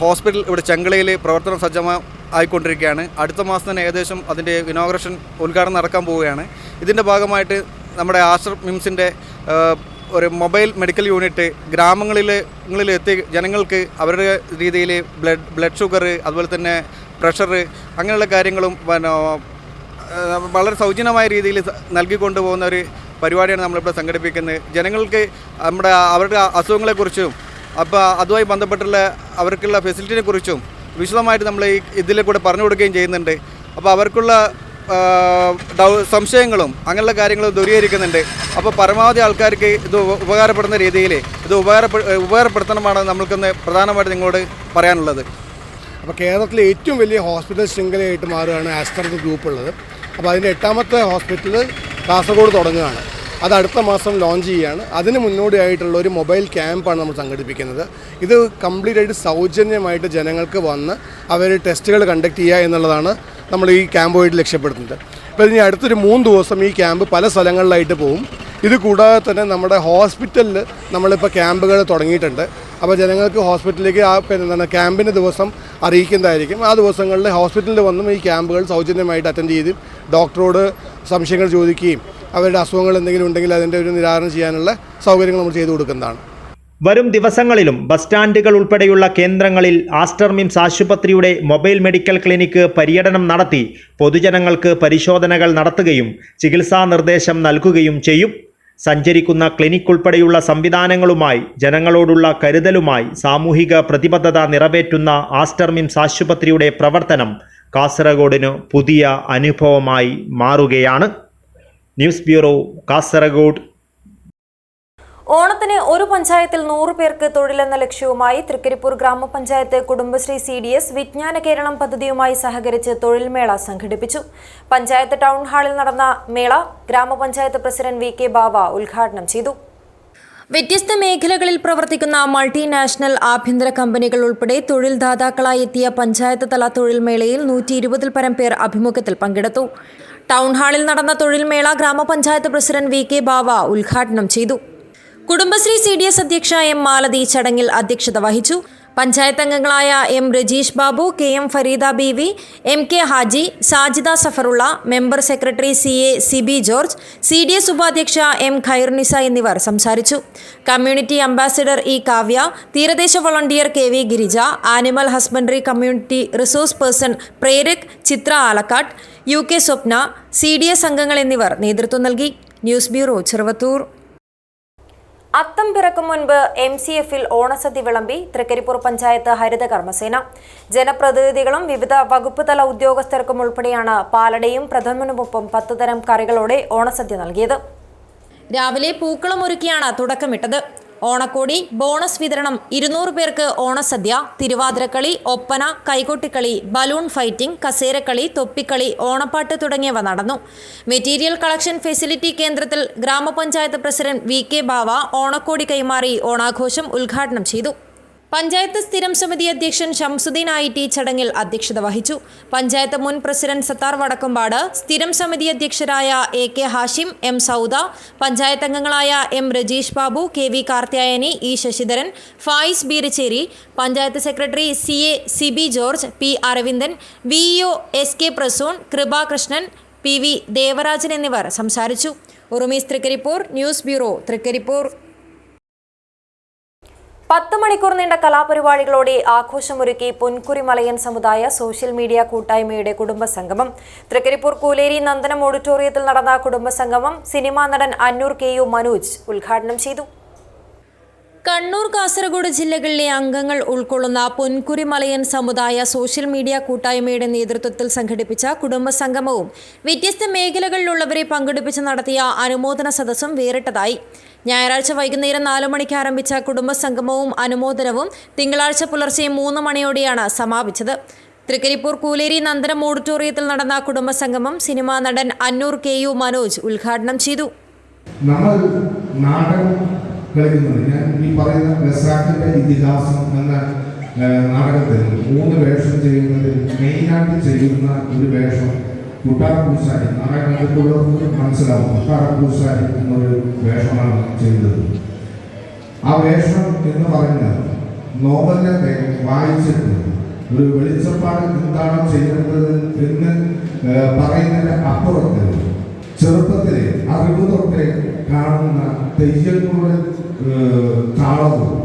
ഹോസ്പിറ്റൽ ഇവിടെ ചെങ്കളയിൽ പ്രവർത്തനം സജ്ജമായിക്കൊണ്ടിരിക്കുകയാണ്. അടുത്ത മാസം തന്നെ ഏകദേശം അതിൻ്റെ ഇനോഗ്രേഷൻ ഉദ്ഘാടനം നടക്കാൻ പോവുകയാണ്. ഇതിൻ്റെ ഭാഗമായിട്ട് നമ്മുടെ ആസ്റ്റർ മിംസിൻ്റെ ഒരു മൊബൈൽ മെഡിക്കൽ യൂണിറ്റ് ഗ്രാമങ്ങളിലെത്തി ജനങ്ങൾക്ക് അവരുടെ രീതിയിൽ ബ്ലഡ് ഷുഗർ, അതുപോലെ തന്നെ പ്രഷർ, അങ്ങനെയുള്ള കാര്യങ്ങളും വളരെ സൗജന്യമായ രീതിയിൽ നൽകിക്കൊണ്ടു പോകുന്ന ഒരു പരിപാടിയാണ് നമ്മളിവിടെ സംഘടിപ്പിക്കുന്നത്. ജനങ്ങൾക്ക് അവരുടെ അസുഖങ്ങളെക്കുറിച്ചും അപ്പോൾ അതുമായി ബന്ധപ്പെട്ടുള്ള അവർക്കുള്ള ഫെസിലിറ്റിനെ കുറിച്ചും വിശദമായിട്ട് നമ്മൾ ഇതിലെ കൂടെ പറഞ്ഞു കൊടുക്കുകയും ചെയ്യുന്നുണ്ട്. അപ്പോൾ അവർക്കുള്ള സംശയങ്ങളും അങ്ങനെയുള്ള കാര്യങ്ങളും ദൂരീകരിക്കുന്നുണ്ട്. അപ്പോൾ പരമാവധി ആൾക്കാർക്ക് ഇത് ഉപകാരപ്പെടുന്ന രീതിയിൽ ഇത് ഉപകാരപ്പെടുത്തണമെന്നാണ് നമ്മൾക്കൊന്ന് പ്രധാനമായിട്ട് നിങ്ങളോട് പറയാനുള്ളത്. അപ്പോൾ കേരളത്തിലെ ഏറ്റവും വലിയ ഹോസ്പിറ്റൽ ശൃംഖലയായിട്ട് മാറുകയാണ് ആസ്റ്റർ ഗ്രൂപ്പ് ഉള്ളത്. അപ്പോൾ അതിൻ്റെ 8ാമത്തെ ഹോസ്പിറ്റൽ കാസർഗോഡ് തുടങ്ങുകയാണ്. അത് അടുത്ത മാസം ലോഞ്ച് ചെയ്യുകയാണ്. അതിന് മുന്നോടിയായിട്ടുള്ള ഒരു മൊബൈൽ ക്യാമ്പാണ് നമ്മൾ സംഘടിപ്പിക്കുന്നത്. ഇത് കംപ്ലീറ്റ് ആയിട്ട് സൗജന്യമായിട്ട് ജനങ്ങൾക്ക് വന്ന് അവർ ടെസ്റ്റുകൾ കണ്ടക്ട് ചെയ്യുക എന്നുള്ളതാണ് നമ്മൾ ഈ ക്യാമ്പുമായിട്ട് ലക്ഷ്യപ്പെടുത്തുന്നത്. അപ്പോൾ ഇനി അടുത്തൊരു 3 ദിവസം ഈ ക്യാമ്പ് പല സ്ഥലങ്ങളിലായിട്ട് പോകും. ഇത് കൂടാതെ തന്നെ നമ്മുടെ ഹോസ്പിറ്റലിൽ നമ്മളിപ്പോൾ ക്യാമ്പുകൾ തുടങ്ങിയിട്ടുണ്ട്. അപ്പോൾ ജനങ്ങൾക്ക് ഹോസ്പിറ്റലിലേക്ക് ക്യാമ്പിൻ്റെ ദിവസം അറിയിക്കുന്നതായിരിക്കും. ആ ദിവസങ്ങളിൽ ഹോസ്പിറ്റലിൽ വന്നും ഈ ക്യാമ്പുകൾ സൗജന്യമായിട്ട് അറ്റൻഡ് ചെയ്ത് ഡോക്ടറോട് സംശയങ്ങൾ ചോദിക്കുകയും അവരുടെ അസുഖങ്ങൾ എന്തെങ്കിലും ഉണ്ടെങ്കിൽ അതിൻ്റെ ഒരു നിരാകരണം ചെയ്യാനുള്ള സൗകര്യങ്ങൾ നമ്മൾ ചെയ്തു കൊടുക്കുന്നതാണ്. വരും ദിവസങ്ങളിലും ബസ് സ്റ്റാൻഡുകൾ ഉൾപ്പെടെയുള്ള കേന്ദ്രങ്ങളിൽ ആസ്റ്റർ മിംസ് ആശുപത്രിയുടെ മൊബൈൽ മെഡിക്കൽ ക്ലിനിക്ക് പര്യടനം നടത്തി പൊതുജനങ്ങൾക്ക് പരിശോധനകൾ നടത്തുകയും ചികിത്സാ നിർദ്ദേശം നൽകുകയും ചെയ്യും. സഞ്ചരിക്കുന്ന ക്ലിനിക് ഉൾപ്പെടെയുള്ള സംവിധാനങ്ങളുമായി ജനങ്ങളോടുള്ള കരുതലുമായി സാമൂഹിക പ്രതിബദ്ധത നിറവേറ്റുന്ന ആസ്റ്റർ മിംസ് ആശുപത്രിയുടെ പ്രവർത്തനം കാസർഗോഡിന് പുതിയ അനുഭവമായി മാറുകയാണ്. News bureau, Kasaragod. ഓണത്തിന് ഒരു പഞ്ചായത്തിൽ 100 പേർക്ക് തൊഴിലെന്ന ലക്ഷ്യവുമായി തൃക്കരിപ്പൂർ ഗ്രാമപഞ്ചായത്ത് കുടുംബശ്രീ CDS വിജ്ഞാന കേരളം പദ്ധതിയുമായി സഹകരിച്ച് തൊഴിൽമേള സംഘടിപ്പിച്ചു. പഞ്ചായത്ത് ടൗൺ ഹാളിൽ നടന്ന മേള ഗ്രാമപഞ്ചായത്ത് പ്രസിഡന്റ് VK ബാവ ഉദ്ഘാടനം ചെയ്തു. വ്യത്യസ്ത മേഖലകളിൽ പ്രവർത്തിക്കുന്ന മൾട്ടിനാഷണൽ ആഭ്യന്തര കമ്പനികൾ ഉൾപ്പെടെ തൊഴിൽ ദാതാക്കളായി എത്തിയ പഞ്ചായത്ത് തല തൊഴിൽമേളയിൽ 120-ൽ പരം പേർ അഭിമുഖത്തിൽ പങ്കെടുത്തു. ടൗൺ ഹാളിൽ നടന്ന തൊഴിൽമേള ഗ്രാമപഞ്ചായത്ത് പ്രസിഡന്റ് VK ബാവ ഉദ്ഘാടനം ചെയ്തു. കുടുംബശ്രീ CDS അധ്യക്ഷ M മാലതി ചടങ്ങിൽ അധ്യക്ഷത വഹിച്ചു. പഞ്ചായത്ത് അംഗങ്ങളായ M Rajeesh Babu, KM Fareeda BV, MK Haji, Sajida Safarulla, member secretary CA Sibi George, CDS ഉപാധ്യക്ഷ M ഖൈറുനിസ എന്നിവർ സംസാരിച്ചു. കമ്മ്യൂണിറ്റി അംബാസിഡർ E കാവ്യ, തീരദേശ volunteer KV Girija, animal husbandry community resource person പ്രേരക് ചിത്ര ആലക്കാട്, UK സ്വപ്ന, CDS അംഗങ്ങൾ എന്നിവർ നേതൃത്വം നൽകി. News bureau, Cheruvathur. അത്തം പിറക്കും മുൻപ് MCF-ൽ ഓണസദ്യ വിളമ്പി തൃക്കരിപ്പൂർ പഞ്ചായത്ത് ഹരിത കർമ്മസേന. ജനപ്രതിനിധികളും വിവിധ വകുപ്പ് തല ഉദ്യോഗസ്ഥർക്കും ഉൾപ്പെടെയാണ് പാലടയും പ്രഥമനുമൊപ്പം 10 തരം കറികളോടെ ഓണസദ്യ നൽകിയത്. രാവിലെ പൂക്കളമൊരുക്കിയാണ് തുടക്കമിട്ടത്. ഓണക്കോടി, ബോണസ് വിതരണം, 200 പേർക്ക് ഓണസദ്യ, തിരുവാതിരക്കളി, ഒപ്പന, കൈകൊട്ടിക്കളി, ബലൂൺ ഫൈറ്റിംഗ്, കസേരക്കളി, തൊപ്പിക്കളി, ഓണപ്പാട്ട് തുടങ്ങിയവ നടന്നു. മെറ്റീരിയൽ കളക്ഷൻ ഫെസിലിറ്റി കേന്ദ്രത്തിൽ ഗ്രാമപഞ്ചായത്ത് പ്രസിഡന്റ് VK ബാവ ഓണക്കോടി കൈമാറി ഓണാഘോഷം ഉദ്ഘാടനം ചെയ്തു. പഞ്ചായത്ത് സ്ഥിരം സമിതി അധ്യക്ഷൻ ഷംസുദ്ദീൻ IT ചടങ്ങിൽ അധ്യക്ഷത വഹിച്ചു. പഞ്ചായത്ത് മുൻ പ്രസിഡന്റ് സത്താർ വടക്കുംപാട്, സ്ഥിരം സമിതി അധ്യക്ഷരായ AK ഹാഷിം, M സൗദ, പഞ്ചായത്ത് അംഗങ്ങളായ M Rajeesh Babu, KV Karthyayani, E Sasidharan, Fayis Beerichery, panchayat secretary CA Sibi George, P Aravindan, VEO SK Prasoon, Krupakrishnan, PV Devarajan എന്നിവർ സംസാരിച്ചു. ഉറുമീസ് തൃക്കരിപ്പൂർ. News bureau, Trikaripur. 10 മണിക്കൂർ നീണ്ട കലാപരിപാടികളോടെ ആഘോഷമൊരുക്കി പൊൻകുരി മലയൻ സമുദായ സോഷ്യൽ മീഡിയ കൂട്ടായ്മയുടെ കുടുംബസംഗമം. തൃക്കരിപ്പൂർ കൂലേരി നന്ദനം ഓഡിറ്റോറിയത്തിൽ നടന്ന കുടുംബസംഗമം സിനിമാ നടൻ അന്നൂർ KU മനോജ് ഉദ്ഘാടനം ചെയ്തു. കണ്ണൂർ, കാസർഗോഡ് ജില്ലകളിലെ അംഗങ്ങൾ ഉൾക്കൊള്ളുന്ന പൊൻകുരി മലയൻ സമുദായ സോഷ്യൽ മീഡിയ കൂട്ടായ്മയുടെ നേതൃത്വത്തിൽ സംഘടിപ്പിച്ച കുടുംബസംഗമവും വ്യത്യസ്ത മേഖലകളിലുള്ളവരെ പങ്കെടുപ്പിച്ച് നടത്തിയ അനുമോദന സദസ്സും വേറിട്ടതായി. ഞായറാഴ്ച വൈകുന്നേരം 4 മണിക്ക് ആരംഭിച്ച കുടുംബസംഗമവും അനുമോദനവും തിങ്കളാഴ്ച പുലർച്ചെ 3 മണിയോടെയാണ് സമാപിച്ചത്. തൃക്കരിപ്പൂർ കൂലേരി നന്ദനം ഓഡിറ്റോറിയത്തിൽ നടന്ന കുടുംബസംഗമം സിനിമാ നടൻ അന്നൂർ KU മനോജ് ഉദ്ഘാടനം ചെയ്തു. കളിക്കുന്നത് ഞാൻ ഈ പറയുന്ന ഖസാക്കിന്റെ ഇതിഹാസം എന്ന നാടകത്തിൽ 3 വേഷം ചെയ്യുന്നതിൽ മെയിനായിട്ട് ചെയ്യുന്ന ഒരു വേഷം കുട്ടാറപ്പൂസാരി. നാടകം കണ്ടിട്ടുള്ളവർക്ക് മനസ്സിലാവും. കുട്ടാറപ്പൂസാരി എന്നൊരു വേഷമാണ് ചെയ്തത്. ആ വേഷം എന്ന് പറയുന്നത് നോവലിനെ വായിച്ചിട്ട് ഒരു വെളിച്ചപ്പാട് എന്താണ് ചെയ്യുന്നത് എന്ന് പറയുന്നതിന് അപ്പുറത്ത് ചെറുപ്പത്തിൽ അറിവ് തൊട്ട് കാണുന്ന തെയ്യങ്ങളുടെ താളവും.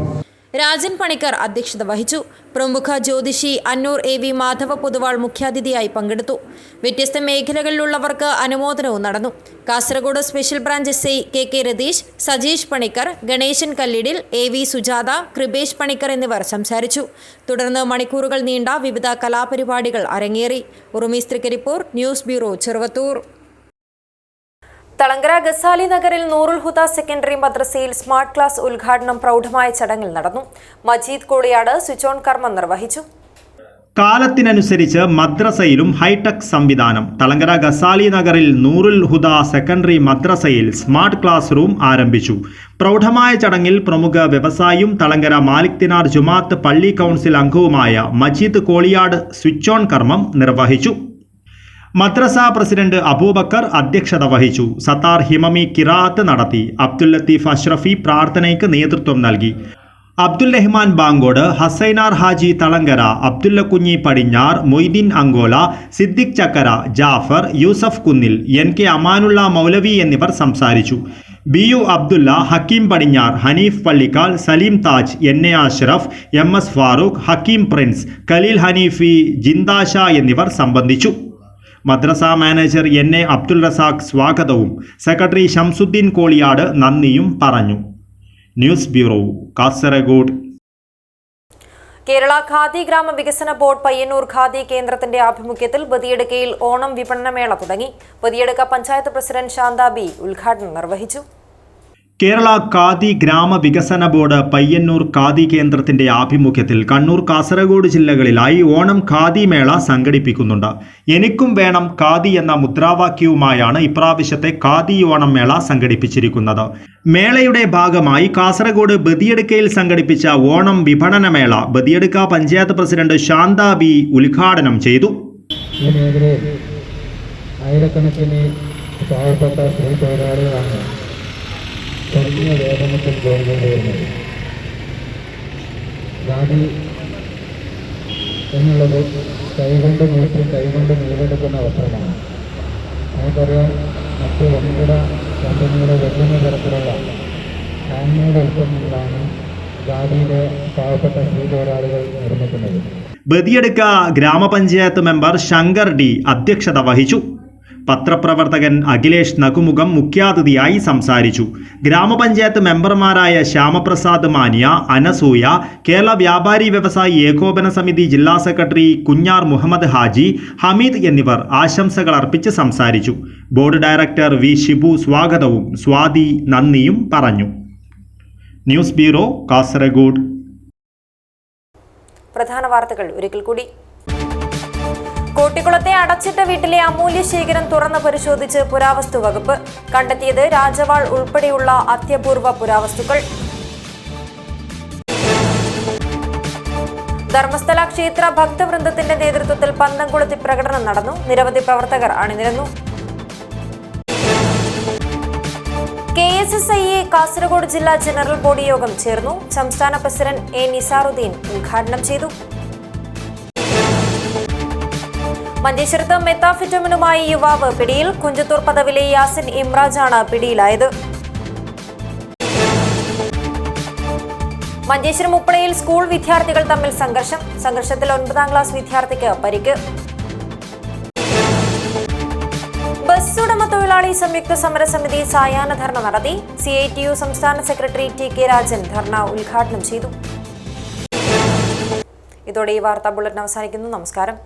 രാജൻ പണിക്കർ അധ്യക്ഷത വഹിച്ചു. പ്രമുഖ ജ്യോതിഷി അന്നൂർ AV മാധവ പൊതുവാൾ മുഖ്യാതിഥിയായി പങ്കെടുത്തു. വ്യത്യസ്ത മേഖലകളിലുള്ളവർക്ക് അനുമോദനവും നടന്നു. Kasaragod special branch SI KK Ratheesh, Sajeesh Panicker, Ganesan Kallidil, AV Sujatha, Krupesh Panicker എന്നിവർ സംസാരിച്ചു. തുടർന്ന് മണിക്കൂറുകൾ നീണ്ട വിവിധ കലാപരിപാടികൾ അരങ്ങേറി. Urumees report, news bureau, Cheruvathur. Thalangara Gazali നഗറിൽ നൂറുൽ ഹുദ സെക്കൻഡറി മദ്രസയിൽ സ്മാർട്ട് ക്ലാസ് ഉദ്ഘാടനം പ്രൗഢമായ ചടങ്ങിൽ നടന്നു. മജീദ് കോളിയാട് സ്വിച്ച് ഓൺ കർമ്മം നിർവഹിച്ചു. കാലത്തിനനുസരിച്ച് മദ്രസയിലും ഹൈടെക് സംവിധാനം. തളങ്കര ഗസാലി നഗറിൽ നൂറുൽ ഹുദ സെക്കൻഡറി മദ്രസയിൽ സ്മാർട്ട് ക്ലാസ് റൂം ആരംഭിച്ചു. പ്രൗഢമായ ചടങ്ങിൽ പ്രമുഖ വ്യവസായിയും തളങ്കര മാലിക് ദിനാർ ജുമാഅത്ത് പള്ളി കൗൺസിൽ അംഗവുമായ മജീദ് കോളിയാട് സ്വിച്ച് ഓൺ കർമ്മം നിർവഹിച്ചു. മദ്രസ പ്രസിഡന്റ് അബൂബക്കർ അധ്യക്ഷത വഹിച്ചു. സത്താർ ഹിമമി കിറാത്ത് നടത്തി. അബ്ദുൽ ലത്തീഫ് അഷ്റഫി പ്രാർത്ഥനയ്ക്ക് നേതൃത്വം നൽകി. അബ്ദുൽ റഹ്മാൻ ബാങ്കോട്, ഹസൈനാർ ഹാജി തളങ്കര, അബ്ദുല്ല കുഞ്ഞി പടിഞ്ഞാർ, മൊയ്തീൻ അങ്കോല, സിദ്ദിഖ് ചക്കര, ജാഫർ, യൂസഫ് കുന്നിൽ, NK അമാനുള്ള മൗലവി എന്നിവർ സംസാരിച്ചു. BU Abdulla, Hakeem Padinjar, Hanif Pallikkal, Saleem Taj, NA Ashraf, MS Farooq, Hakeem Prince, Khaleel Hanifi, Jindasha എന്നിവർ സംബന്ധിച്ചു. മദ്രസ മാനേജർ NA അബ്ദുൽ റസാഖ് സ്വാഗതവും സെക്രട്ടറി ഷംസുദ്ദീൻ കോളിയാട് നന്ദിയും പറഞ്ഞു. News bureau, Kasaragod. കേരള ഖാദി ഗ്രാമ വികസന ബോർഡ് പയ്യന്നൂർ ഖാദി കേന്ദ്രത്തിന്റെ ആഭിമുഖ്യത്തിൽ ബദിയടുക്കയിൽ ഓണം വിപണനമേള തുടങ്ങി. ബദിയടുക്ക പഞ്ചായത്ത് പ്രസിഡന്റ് ശാന്ത B ഉദ്ഘാടനം നിർവഹിച്ചു. കേരള ഖാദി ഗ്രാമ വികസന ബോർഡ് പയ്യന്നൂർ ഖാദി കേന്ദ്രത്തിന്റെ ആഭിമുഖ്യത്തിൽ കണ്ണൂർ, കാസർഗോഡ് ജില്ലകളിലായി ഓണം ഖാദി മേള സംഘടിപ്പിക്കുന്നുണ്ട്. എനിക്കും വേണം ഖാദി എന്ന മുദ്രാവാക്യവുമായാണ് ഇപ്രാവശ്യത്തെ ഖാദി ഓണം മേള സംഘടിപ്പിച്ചിരിക്കുന്നത്. മേളയുടെ ഭാഗമായി കാസർഗോഡ് ബദിയടുക്കയിൽ സംഘടിപ്പിച്ച ഓണം വിപണനമേള ബദിയടുക്ക പഞ്ചായത്ത് പ്രസിഡന്റ് ശാന്ത B ഉദ്ഘാടനം ചെയ്തു. ഈ മേഖലയിൽ ആയിരക്കണക്കിന് പാവപ്പെട്ട സ്ത്രീ തൊഴിലാളികളാണ് കുറഞ്ഞ വേതനത്തിൽ ജോലി വരുന്നത്. ഖാദി എന്നുള്ളത് കൈകൊണ്ട് നൂറ്റി കൈകൊണ്ട് നെയ്തെടുക്കുന്ന വസ്ത്രമാണ്. നമുക്കറിയാം, മറ്റ് വൻകിട കമ്പനിയുടെ വലിയ തരത്തിലുള്ള ഹാൻഡ്മെയ്ഡ് ഉൽപ്പന്നങ്ങളാണ് ഖാദിയിലെ പാവപ്പെട്ട സ്ത്രീ തൊഴിലാളികൾ നിർമ്മിക്കുന്നത്. ബദിയടുക്ക ഗ്രാമപഞ്ചായത്ത് മെമ്പർ ശങ്കർ D അധ്യക്ഷത വഹിച്ചു. പത്രപ്രവർത്തകൻ അഖിലേഷ് നകുമുഖം മുഖ്യാതിഥിയായി സംസാരിച്ചു. ഗ്രാമപഞ്ചായത്ത് മെമ്പർമാരായ ശ്യാമപ്രസാദ് മാനിയ, അനസൂയ, കേരള വ്യാപാരി വ്യവസായി ഏകോപന സമിതി ജില്ലാ സെക്രട്ടറി കുഞ്ഞാർ മുഹമ്മദ് ഹാജി, ഹമീദ് എന്നിവർ ആശംസകൾ അർപ്പിച്ച് സംസാരിച്ചു. ബോർഡ് ഡയറക്ടർ V ഷിബു സ്വാഗതവും സ്വാതി നന്ദിയും പറഞ്ഞു. News bureau, Kasaragod. പ്രധാന വാർത്തകൾ ഒരിക്കൽ കൂടി. കോട്ടിക്കുളത്തെ അടച്ചിട്ട വീട്ടിലെ അമൂല്യ ശേഖരം തുറന്ന് പരിശോധിച്ച് പുരാവസ്തു വകുപ്പ്. കണ്ടെത്തിയത് രാജവാൾ ഉൾപ്പെടെയുള്ള അത്യപൂർവ പുരാവസ്തുക്കൾ. ധർമ്മസ്ഥല ക്ഷേത്ര ഭക്തവൃന്ദത്തിന്റെ നേതൃത്വത്തിൽ പന്തംകുളത്തിൽ പ്രകടനം നടന്നു. നിരവധി പ്രവർത്തകർ അണിനിരന്നു. KSSIA കാസർഗോഡ് ജില്ലാ ജനറൽ ബോഡി യോഗം ചേർന്നു. സംസ്ഥാന പ്രസിഡന്റ് A നിസാറുദ്ദീൻ ഉദ്ഘാടനം ചെയ്തു. മഞ്ചേശ്വരത്ത് മെത്താഫിറ്റമിനുമായി യുവാവ് പിടിയിൽ. കുഞ്ചത്തൂർ പദവിലെ യാസിൻ ഇമ്രാജാണ് പിടിയിലായത്. മഞ്ചേശ്വരം ഉപ്പളയിൽ സ്കൂൾ വിദ്യാർത്ഥികൾ തമ്മിൽ സംഘർഷത്തിൽ 9ാം ക്ലാസ് വിദ്യാർത്ഥിക്ക് പരിക്ക്. ബസ് ഉടമ തൊഴിലാളി സംയുക്ത സമരസമിതി സായാഹ്ന ധർണ നടത്തി. CITU സംസ്ഥാന സെക്രട്ടറി TK രാജൻ ധർണ ഉദ്ഘാടനം ചെയ്തു. ഇതോടെ ഈ വാർത്താ ബുള്ളറ്റിൻ അവസാനിക്കുന്നു. നമസ്കാരം.